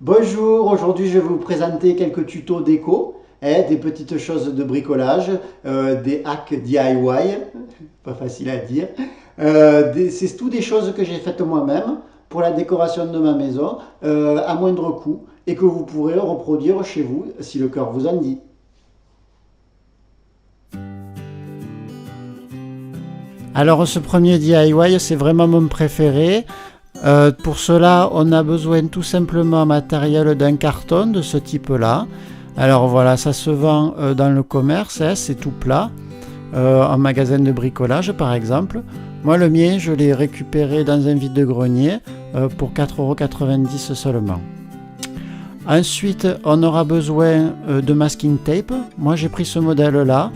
Bonjour, aujourd'hui je vais vous présenter quelques tutos déco, des petites choses de bricolage, des hacks DIY, pas facile à dire. C'est tout des choses que j'ai faites moi-même pour la décoration de ma maison à moindre coût et que vous pourrez reproduire chez vous si le cœur vous en dit. Alors ce premier DIY c'est vraiment mon préféré. Pour cela, on a besoin tout simplement en matériel d'un carton de ce type-là. Alors voilà, ça se vend dans le commerce, c'est tout plat, en magasin de bricolage par exemple. Moi, le mien, je l'ai récupéré dans un vide-grenier pour 4,90 € seulement. Ensuite, on aura besoin de masking tape. Moi, j'ai pris ce modèle-là.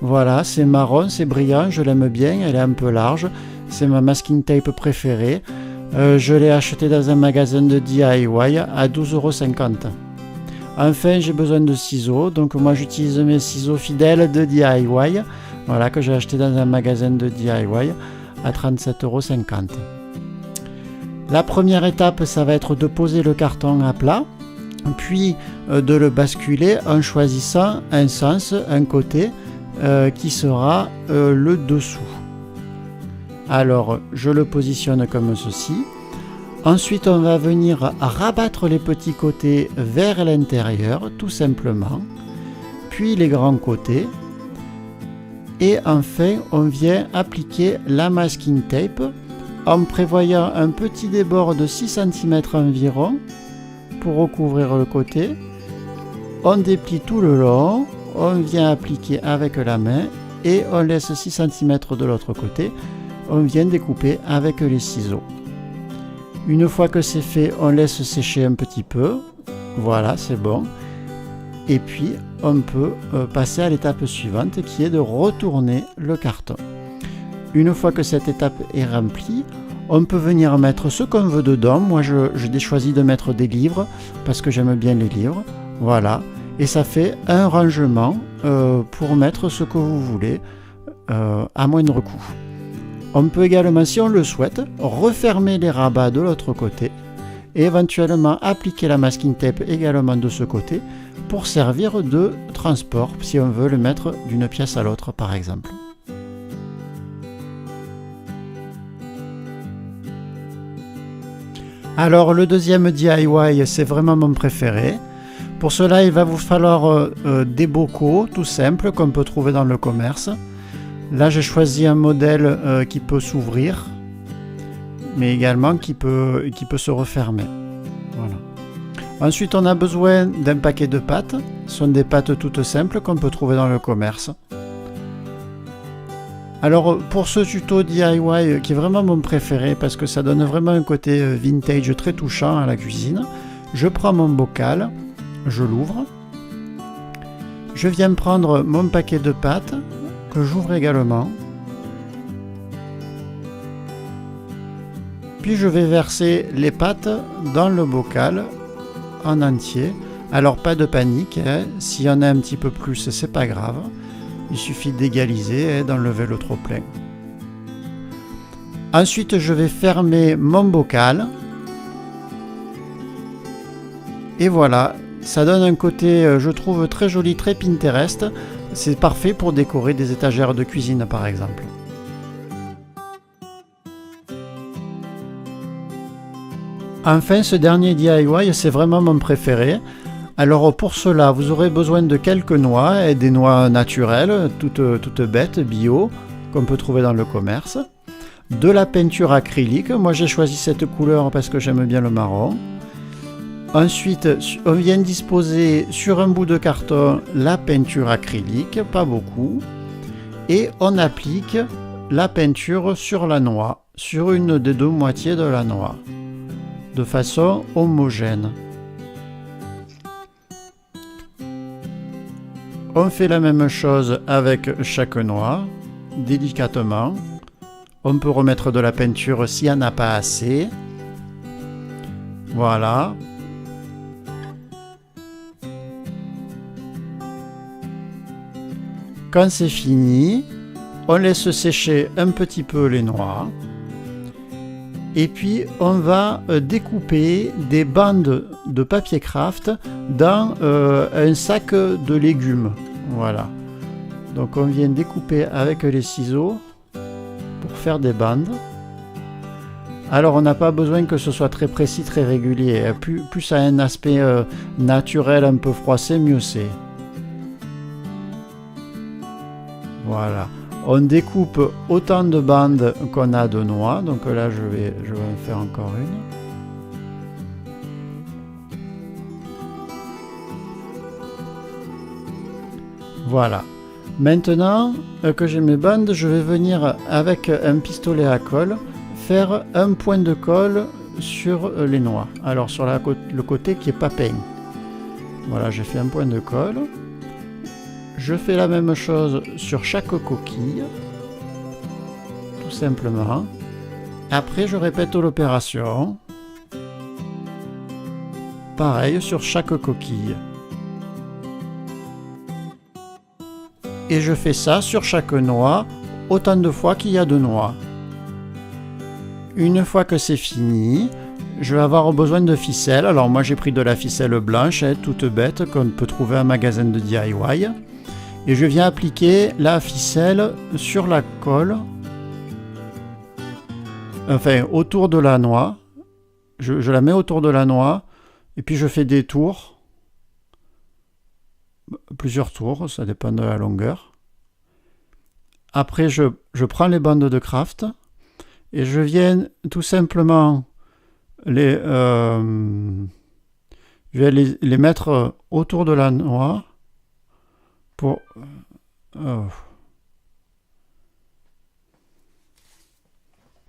Voilà, c'est marron, c'est brillant, je l'aime bien, elle est un peu large. C'est ma masking tape préférée. Je l'ai acheté dans un magasin de DIY à 12,50 €. Enfin, j'ai besoin de ciseaux, donc moi j'utilise mes ciseaux fidèles de DIY, voilà, que j'ai acheté dans un magasin de DIY à 37,50 €. La première étape, ça va être de poser le carton à plat, puis de le basculer en choisissant un sens, un côté, qui sera le dessous. Alors, je le positionne comme ceci. Ensuite, on va venir rabattre les petits côtés vers l'intérieur, tout simplement. Puis les grands côtés. Et enfin, on vient appliquer la masking tape en prévoyant un petit débord de 6 cm environ pour recouvrir le côté. On déplie tout le long, on vient appliquer avec la main et on laisse 6 cm de l'autre côté. On vient découper avec les ciseaux. Une fois que c'est fait, on laisse sécher un petit peu. Voilà, c'est bon. Et puis, on peut passer à l'étape suivante qui est de retourner le carton. Une fois que cette étape est remplie, on peut venir mettre ce qu'on veut dedans. Moi, j'ai choisi de mettre des livres parce que j'aime bien les livres. Voilà. Et ça fait un rangement pour mettre ce que vous voulez à moindre coût. On peut également, si on le souhaite, refermer les rabats de l'autre côté et éventuellement appliquer la masking tape également de ce côté pour servir de transport si on veut le mettre d'une pièce à l'autre par exemple. Alors le deuxième DIY, c'est vraiment mon préféré. Pour cela, il va vous falloir des bocaux tout simples qu'on peut trouver dans le commerce. Là, j'ai choisi un modèle qui peut s'ouvrir, mais également qui peut se refermer. Voilà. Ensuite, on a besoin d'un paquet de pâtes. Ce sont des pâtes toutes simples qu'on peut trouver dans le commerce. Alors, pour ce tuto DIY, qui est vraiment mon préféré, parce que ça donne vraiment un côté vintage très touchant à la cuisine, je prends mon bocal, je l'ouvre. Je viens prendre mon paquet de pâtes, que j'ouvre également. Puis je vais verser les pâtes dans le bocal en entier. Alors pas de panique, s'il y en a un petit peu plus, c'est pas grave. Il suffit d'égaliser et d'enlever le trop plein. Ensuite, je vais fermer mon bocal. Et voilà, ça donne un côté, je trouve, très joli, très Pinterest. C'est parfait pour décorer des étagères de cuisine par exemple. Enfin, ce dernier DIY, c'est vraiment mon préféré. Alors pour cela, vous aurez besoin de quelques noix, et des noix naturelles, toutes bêtes, bio, qu'on peut trouver dans le commerce. De la peinture acrylique, moi j'ai choisi cette couleur parce que j'aime bien le marron. Ensuite, on vient disposer sur un bout de carton la peinture acrylique, pas beaucoup, et on applique la peinture sur la noix, sur une des deux moitiés de la noix, de façon homogène. On fait la même chose avec chaque noix, délicatement. On peut remettre de la peinture s'il n'y en a pas assez. Voilà. Quand c'est fini, on laisse sécher un petit peu les noix. Et puis on va découper des bandes de papier craft dans un sac de légumes. Voilà. Donc on vient découper avec les ciseaux pour faire des bandes. Alors on n'a pas besoin que ce soit très précis, très régulier. Plus ça a un aspect naturel, un peu froissé, mieux c'est. Voilà. On découpe autant de bandes qu'on a de noix. Donc là, je vais en faire encore une. Voilà. Maintenant que j'ai mes bandes, je vais venir avec un pistolet à colle faire un point de colle sur les noix. Alors sur le côté qui n'est pas peint. Voilà, j'ai fait un point de colle. Je fais la même chose sur chaque coquille, tout simplement. Après, je répète l'opération. Pareil sur chaque coquille. Et je fais ça sur chaque noix, autant de fois qu'il y a de noix. Une fois que c'est fini, je vais avoir besoin de ficelle. Alors moi j'ai pris de la ficelle blanche, toute bête, qu'on peut trouver en magasin de DIY. Et je viens appliquer la ficelle sur la colle, enfin autour de la noix. Je la mets autour de la noix et puis je fais des tours, plusieurs tours, ça dépend de la longueur. Après je prends les bandes de craft et je viens tout simplement les mettre autour de la noix.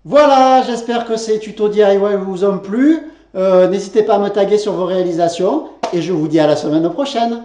Voilà, j'espère que ces tutos DIY vous ont plu. N'hésitez pas à me taguer sur vos réalisations et je vous dis à la semaine prochaine.